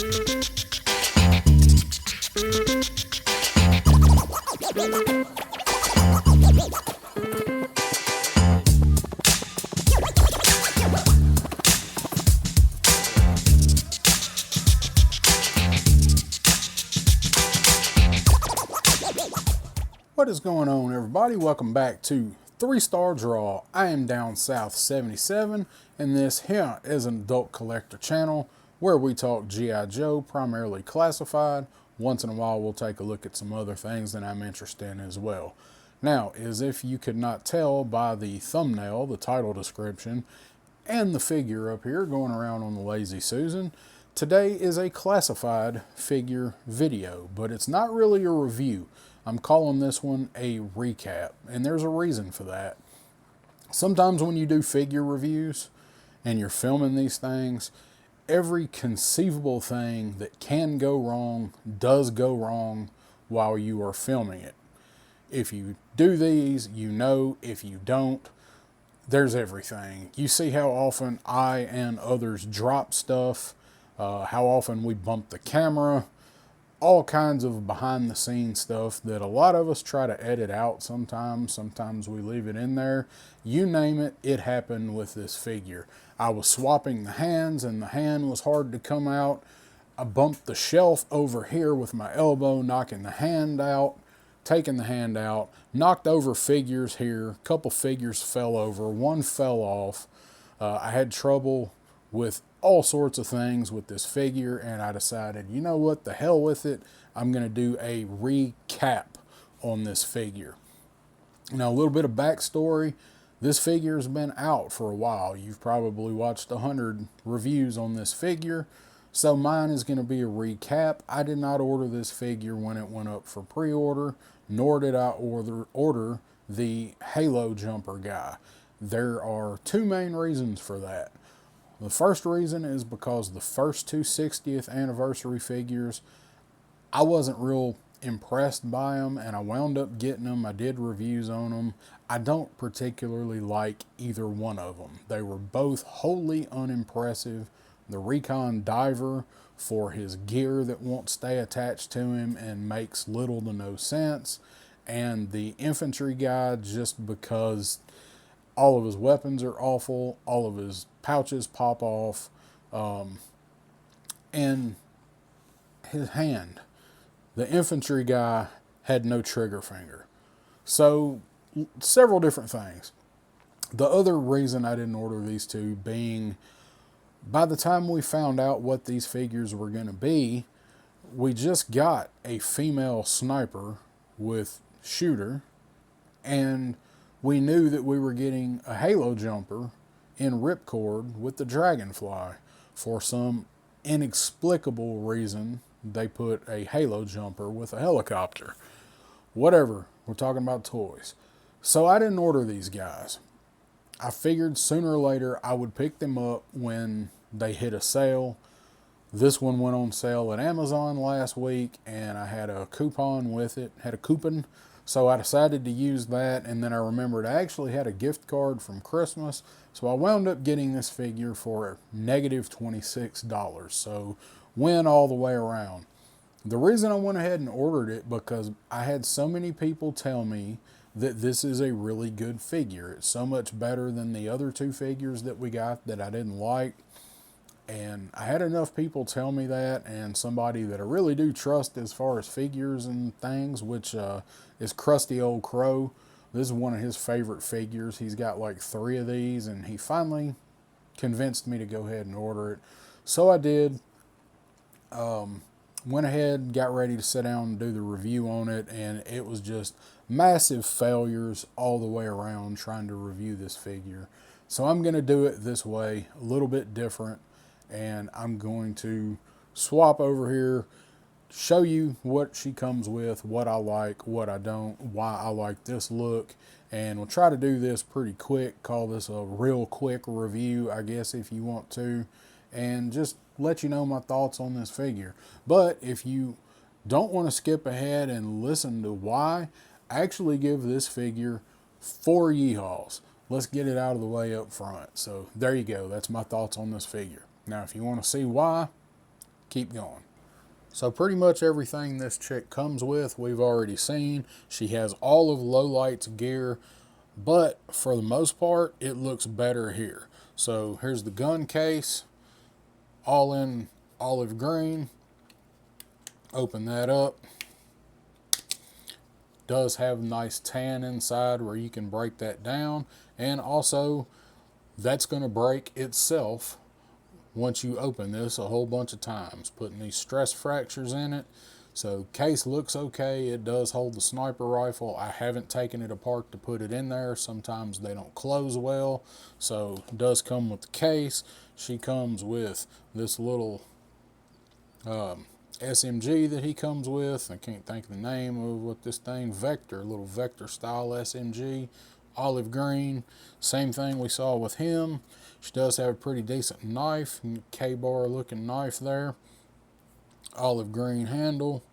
What is going on, everybody? Welcome back to 3-Star Draw. I am Down South 77, and this here is an adult collector channel where we talk G.I. Joe, primarily classified. Once in a while, we'll take a look at some other things that I'm interested in as well. Now, as if you could not tell by the thumbnail, the title description, and the figure up here going around on the Lazy Susan, today is a classified figure video, but it's not really a review. I'm calling this one a recap, and there's a reason for that. Sometimes when you do figure reviews and you're filming these things, every conceivable thing that can go wrong does go wrong while you are filming it. If you do these, you know. If you don't, there's everything. You see how often I and others drop stuff, how often we bump the camera, all kinds of behind the scenes stuff that a lot of us try to edit out sometimes. Sometimes we leave it in there. You name it, it happened with this figure. I was swapping the hands and the hand was hard to come out. I bumped the shelf over here with my elbow, knocking the hand out, taking the hand out, knocked over figures here. A couple figures fell over, one fell off. I had trouble with all sorts of things with this figure, and I decided, you know what, the hell with it. I'm going to do a recap on this figure. Now, a little bit of backstory. This figure has been out for a while. You've probably watched 100 reviews on this figure, so mine is going to be a recap. I did not order this figure when it went up for pre-order, nor did I order the Halo jumper guy. There are two main reasons for that. The first reason is because the first two 60th anniversary figures, I wasn't real impressed by them, and I wound up getting them. I did reviews on them. I don't particularly like either one of them. They were both wholly unimpressive. The Recon Diver, for his gear that won't stay attached to him and makes little to no sense, and the infantry guy just because all of his weapons are awful, all of his pouches pop off, and his hand. The infantry guy had no trigger finger. So, several different things. The other reason I didn't order these two being, by the time we found out what these figures were going to be, we just got a female sniper with shooter, and we knew that we were getting a Halo jumper in ripcord with the Dragonfly. For some inexplicable reason, they put a Halo jumper with a helicopter. Whatever, we're talking about toys. So I didn't order these guys. I figured sooner or later I would pick them up when they hit a sale. This one went on sale at Amazon last week, and I had a coupon with it, so I decided to use that, and then I remembered I actually had a gift card from Christmas, so I wound up getting this figure for negative $26, so win all the way around. The reason I went ahead and ordered it because I had so many people tell me that this is a really good figure. It's so much better than the other two figures that we got that I didn't like. And I had enough people tell me that, and somebody that I really do trust as far as figures and things, which is Krusty Old Crow. This is one of his favorite figures. He's got like 3 of these, and he finally convinced me to go ahead and order it. So I did. Went ahead, got ready to sit down and do the review on it, and it was just massive failures all the way around trying to review this figure. So I'm going to do it this way, a little bit different, and I'm going to swap over here, show you what she comes with, what I like, what I don't, why I like this look, and we'll try to do this pretty quick, call this a real quick review, I guess, if you want to, and just let you know my thoughts on this figure. But if you don't want to skip ahead and listen to why, I actually give this figure 4 yeehaws. Let's get it out of the way up front. So there you go. That's my thoughts on this figure. Now, if you want to see why, keep going. So pretty much everything this chick comes with, we've already seen. She has all of Lowlight's gear, but for the most part, it looks better here. So here's the gun case, all in olive green. Open that up. Does have nice tan inside where you can break that down, and also that's going to break itself once you open this a whole bunch of times, putting these stress fractures in it. So case looks okay. It does hold the sniper rifle. I haven't taken it apart to put it in there. Sometimes they don't close well, so it does come with the case. She comes with this little SMG that he comes with. I can't think of the name of what this thing, little Vector style SMG, olive green. Same thing we saw with him. She does have a pretty decent knife, K-bar looking knife there. Olive green handle.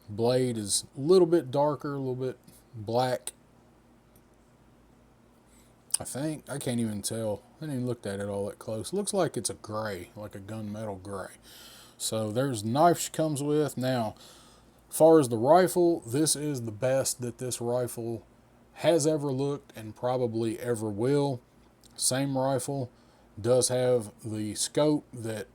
Blade is a little bit darker, a little bit black. I think, I can't even tell. I didn't even look at it all that close. Looks like it's a gray, like a gunmetal gray. So there's the knife she comes with. Now, as far as the rifle, this is the best that this rifle has ever looked and probably ever will. Same rifle, does have the scope that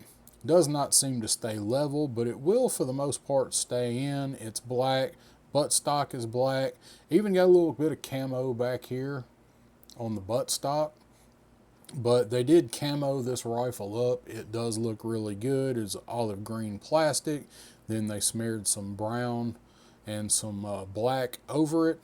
does not seem to stay level, but it will for the most part stay in. It's black, buttstock is black. Even got a little bit of camo back here on the buttstock. But they did camo this rifle up. It does look really good. It's olive green plastic. Then they smeared some brown and some black over it.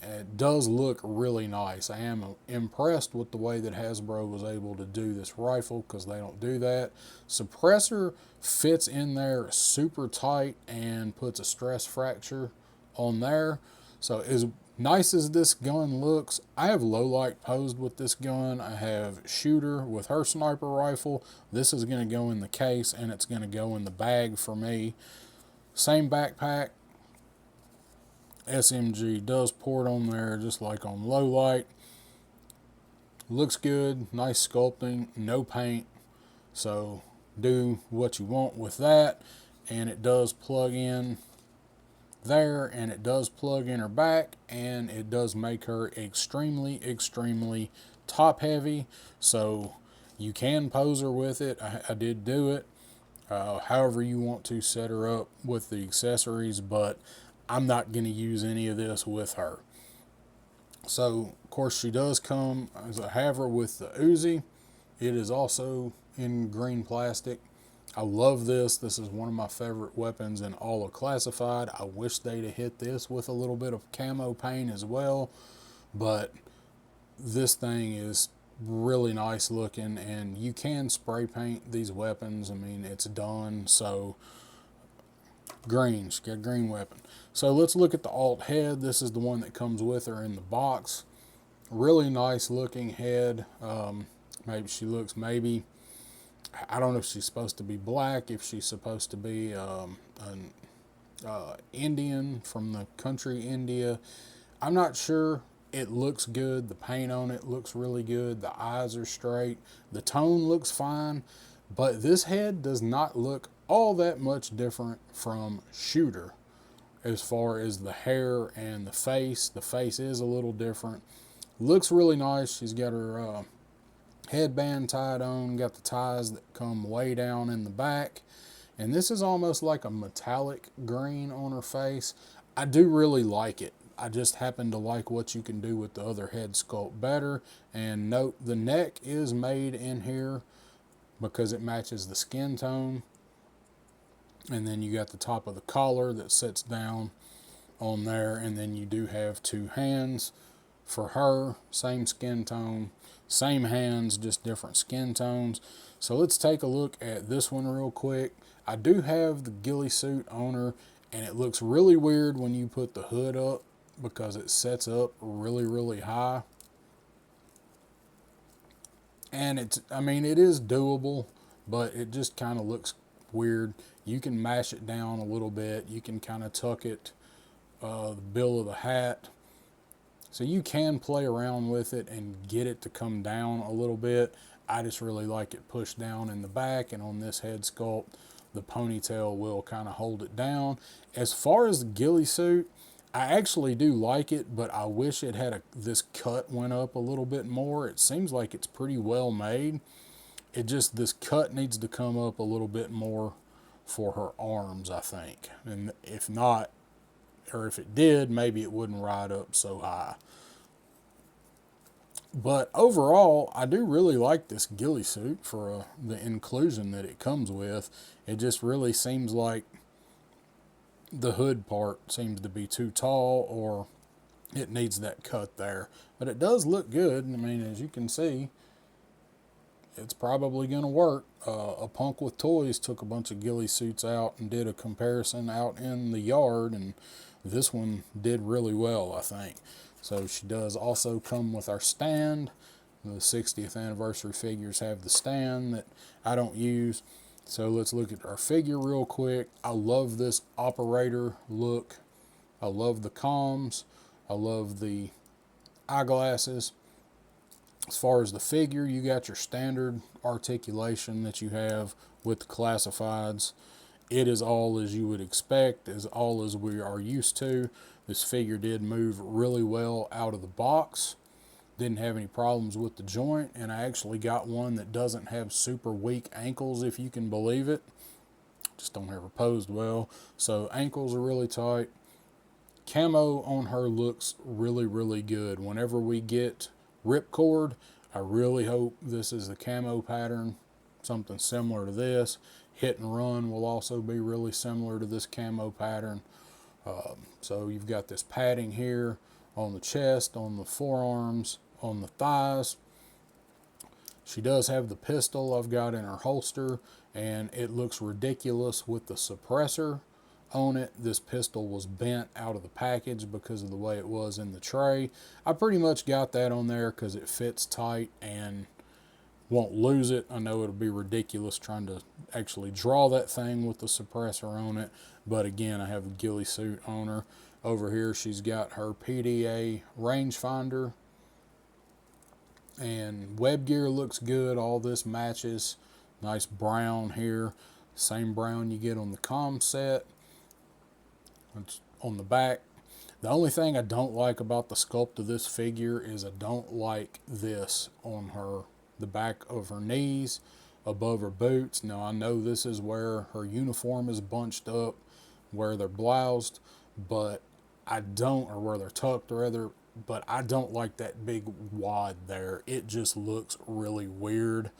It does look really nice. I am impressed with the way that Hasbro was able to do this rifle, because they don't do that. Suppressor fits in there super tight and puts a stress fracture on there. So as nice as this gun looks, I have Lowlight posed with this gun. I have Shooter with her sniper rifle. This is going to go in the case, and it's going to go in the bag for me. Same backpack. SMG does port on there just like on Lowlight. Looks good, nice sculpting, no paint, so do what you want with that. And it does plug in there, and it does plug in her back, and it does make her extremely top heavy, so you can pose her with it. I did do it however you want to set her up with the accessories, but I'm not going to use any of this with her. So of course she does come as I have her with the Uzi. It is also in green plastic. I love this. This is one of my favorite weapons in all of Classified. I wish they'd have hit this with a little bit of camo paint as well, but this thing is really nice looking, and you can spray paint these weapons. I mean, it's done. So green, she got a green weapon. So let's look at the alt head. This is the one that comes with her in the box. Really nice looking head. Maybe she looks, I don't know if she's supposed to be black, if she's supposed to be an Indian from the country India. I'm not sure. It looks good. The paint on it looks really good. The eyes are straight. The tone looks fine. But this head does not look all that much different from Shooter as far as the hair and the face. The face is a little different. Looks really nice. She's got her headband tied on, got the ties that come way down in the back. And this is almost like a metallic green on her face. I do really like it. I just happen to like what you can do with the other head sculpt better. And note, the neck is made in here because it matches the skin tone. And then you got the top of the collar that sits down on there, and then you do have two hands for her, same skin tone, same hands, just different skin tones. So let's take a look at this one real quick. I do have the ghillie suit on her, and it looks really weird when you put the hood up because it sets up really high. And it is doable, but it just kind of looks weird. You can mash it down a little bit. You can kind of tuck it, the bill of the hat. So you can play around with it and get it to come down a little bit. I just really like it pushed down in the back, and on this head sculpt, The ponytail will kind of hold it down. As far as the ghillie suit, I actually do like it, but I wish it had this cut went up a little bit more. It seems like it's pretty well made. This cut needs to come up a little bit more for her arms, I think. And if not, or if it did, maybe it wouldn't ride up so high. But overall, I do really like this ghillie suit for the inclusion that it comes with. It just really seems like the hood part seems to be too tall, or it needs that cut there. But it does look good. I mean, as you can see, it's probably going to work. A Punk with Toys took a bunch of ghillie suits out and did a comparison out in the yard, and this one did really well, I think. So she does also come with our stand. The 60th anniversary figures have the stand that I don't use. So let's look at our figure real quick. I love this operator look. I love the comms. I love the eyeglasses. As far as the figure, you got your standard articulation that you have with the classifieds. It is all as you would expect, as all as we are used to. This figure did move really well out of the box. Didn't have any problems with the joint, and I actually got one that doesn't have super weak ankles, if you can believe it. Just don't have her posed well. So ankles are really tight. Camo on her looks really, really good. Whenever we get ripcord, I really hope this is the camo pattern, something similar to this. Hit and Run will also be really similar to this camo pattern. So you've got this padding here on the chest, on the forearms, on the thighs. She does have the pistol I've got in her holster, and it looks ridiculous with the suppressor on it. This pistol was bent out of the package because of the way it was in the tray. I pretty much got that on there because it fits tight and won't lose it. I know it'll be ridiculous trying to actually draw that thing with the suppressor on it, but again, I have a ghillie suit on her. Over here, she's got her PDA rangefinder, and web gear looks good. All this matches. Nice brown here, same brown you get on the comm set. It's on the back. The only thing I don't like about the sculpt of this figure is I don't like this on her, the back of her knees, above her boots. Now I know this is where her uniform is bunched up, where they're bloused, but I don't, or where they're tucked rather, but I don't like that big wad there. It just looks really weird.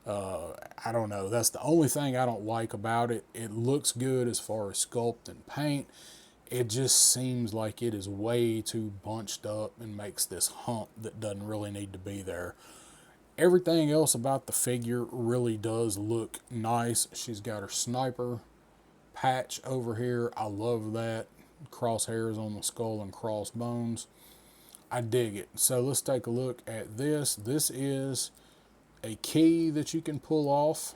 I don't know. That's the only thing I don't like about it. It looks good as far as sculpt and paint. It just seems like it is way too bunched up and makes this hump that doesn't really need to be there. Everything else about the figure really does look nice. She's got her sniper patch over here. I love that. Crosshairs on the skull and crossbones. I dig it. So let's take a look at this. This is a key that you can pull off.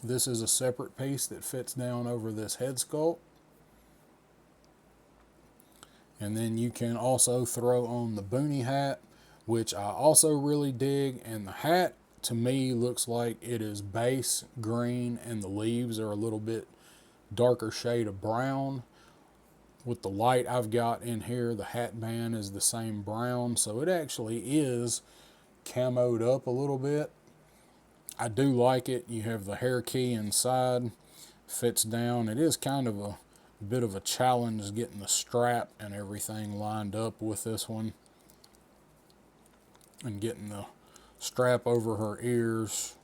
This is a separate piece that fits down over this head sculpt. And then you can also throw on the boonie hat, which I also really dig. And the hat, to me, looks like it is base green and the leaves are a little bit darker shade of brown. With the light I've got in here, the hat band is the same brown. So it actually is camoed up a little bit. I do like it. You have the hair key inside, fits down. It is kind of a bit of a challenge getting the strap and everything lined up with this one, and getting the strap over her ears,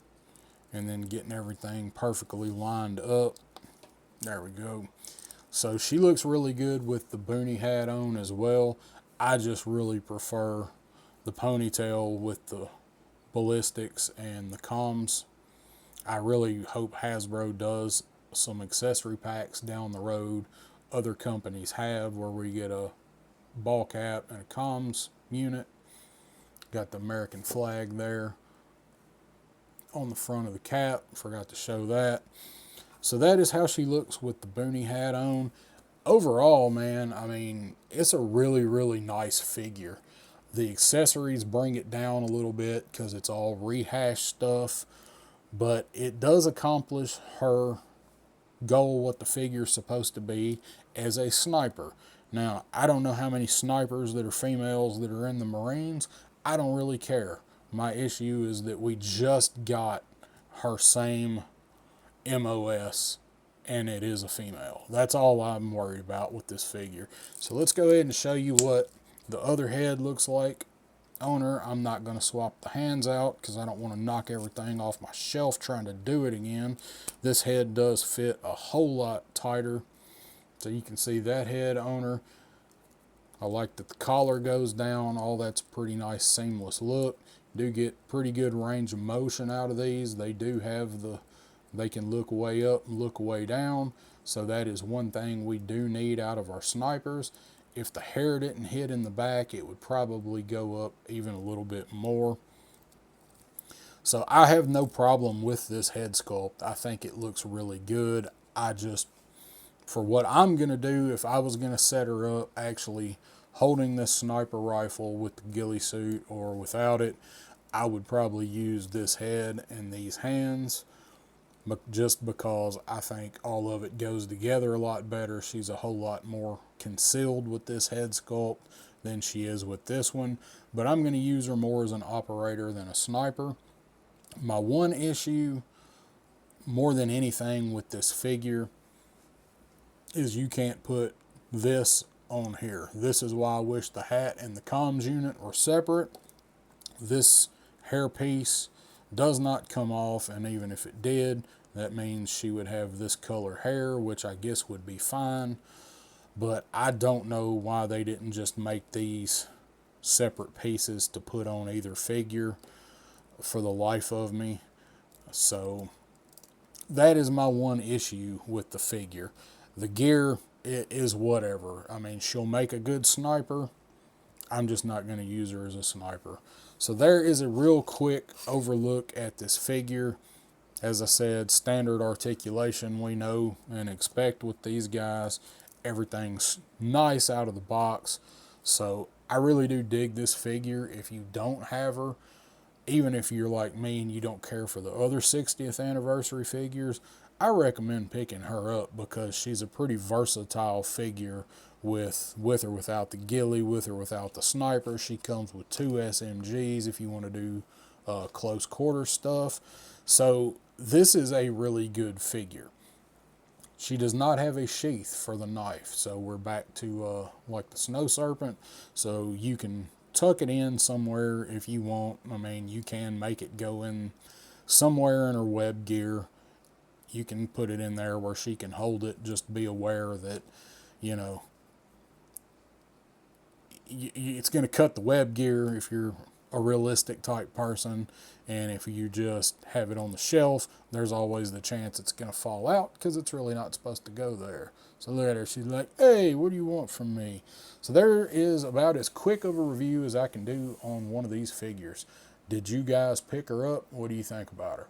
and then getting everything perfectly lined up. There we go. So she looks really good with the boonie hat on as well. I just really prefer the ponytail with the ballistics and the comms. I really hope Hasbro does some accessory packs down the road. Other companies have, where we get a ball cap and a comms unit. Got the American flag there on the front of the cap. Forgot to show that. So that is how she looks with the boonie hat on. Overall, man, I mean, it's a really, really nice figure. The accessories bring it down a little bit because it's all rehashed stuff, but it does accomplish her goal, what the figure's supposed to be as a sniper. Now, I don't know how many snipers that are females that are in the Marines. I don't really care. My issue is that we just got her same MOS and it is a female. That's all I'm worried about with this figure. So let's go ahead and show you what the other head looks like on her. I'm not going to swap the hands out because I don't want to knock everything off my shelf trying to do it again. This head does fit a whole lot tighter. So you can see that head on her. I like that the collar goes down. All that's a pretty nice seamless look. Do get pretty good range of motion out of these. They do have they can look way up and look way down. So that is one thing we do need out of our snipers. If the hair didn't hit in the back, it would probably go up even a little bit more. So I have no problem with this head sculpt. I think it looks really good. For what I'm going to do, if I was going to set her up actually holding this sniper rifle with the ghillie suit or without it, I would probably use this head and these hands, but just because I think all of it goes together a lot better. She's a whole lot more concealed with this head sculpt than she is with this one, but I'm going to use her more as an operator than a sniper. My one issue, more than anything with this figure, is you can't put this on here. This is why I wish the hat and the comms unit were separate. This hair piece does not come off, and even if it did, that means she would have this color hair, which I guess would be fine. But I don't know why they didn't just make these separate pieces to put on either figure for the life of me. So that is my one issue with the figure. The gear, it is whatever. I mean, she'll make a good sniper. I'm just not going to use her as a sniper. So there is a real quick overlook at this figure. As I said, standard articulation we know and expect with these guys. Everything's nice out of the box. So I really do dig this figure. If you don't have her, even if you're like me and you don't care for the other 60th anniversary figures, I recommend picking her up because she's a pretty versatile figure with or without the ghillie, with or without the sniper. She comes with 2 SMGs if you want to do close quarter stuff. So this is a really good figure. She does not have a sheath for the knife, so we're back to like the snow serpent. So you can tuck it in somewhere if you want. I mean, you can make it go in somewhere in her web gear. You can put it in there where she can hold it. Just be aware that, you know, it's going to cut the web gear if you're a realistic type person, and if you just have it on the shelf, there's always the chance it's going to fall out because it's really not supposed to go there. So look at her, she's like, hey, what do you want from me? So there is about as quick of a review as I can do on one of these figures. Did you guys pick her up? What do you think about her?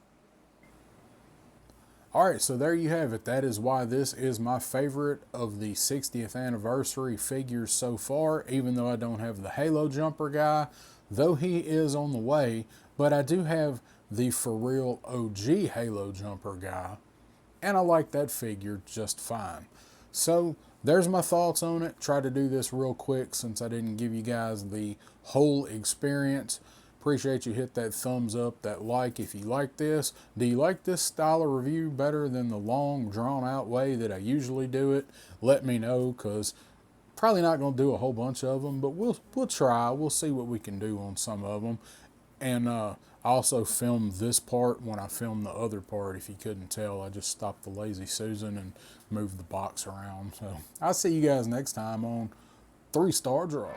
Alright, so there you have it. That is why this is my favorite of the 60th anniversary figures so far, even though I don't have the Halo Jumper guy, though he is on the way, but I do have the for real OG Halo Jumper guy, and I like that figure just fine. So there's my thoughts on it. Try to do this real quick since I didn't give you guys the whole experience. Appreciate you hit that thumbs up, that like if you like this. Do you like this style of review better than the long drawn out way that I usually do it? Let me know, because probably not going to do a whole bunch of them, but we'll try. We'll see what we can do on some of them. And I also filmed this part when I filmed the other part. If you couldn't tell, I just stopped the Lazy Susan and moved the box around. So I'll see you guys next time on 3 Star Draw.